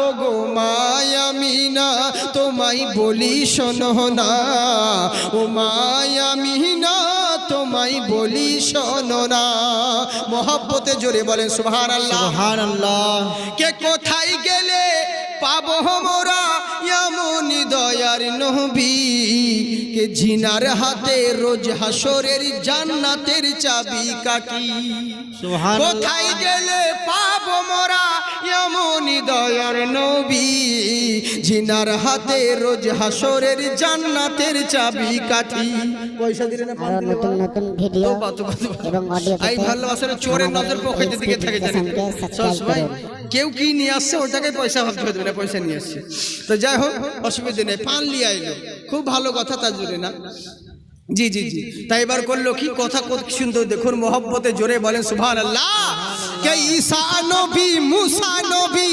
ও গো মায়ামিনা তোমায় বলি শোনো না, ও মায়ামিনা তোমায় বলি শোনো না। মহব্বতে জোরে বলেন সুবহানাল্লাহ। সুবহানাল্লাহ। কে কোথায় গেলে পাবো মোরা এমন দয়ার নবী, কে জিনার হাতে রোজ হাসরের জান্নাতের চাবি কাঠি। কোথায় গেলে পাবো মোরা এমন দয়ার নবী, জিনার হাতে রোজ হাসরের জান্নাতের চাবি কাঠি। পয়সা দিলে না আরো নতুন নতুন ভিডিও এবং অডিও এই ভালোবাসার চোরের নজর পকেটের দিকে থাকে জানেন সব সময়। কেউ কি নিয়ে আসছে ওটাকে পয়সা ভাবতে হবে না, পয়সা নিয়ে আসছে। তো যাই হোক অসুবিধা নেই, পান লিয়ে আইলো, খুব ভালো কথা, তার জন্য না। জি জি জি, তাই এবার করলো কি কথা কত সুন্দর, দেখুন মহব্বতে জোরে বলেন সুবহানাল্লাহ। কে ঈসা নবী মুসা নবী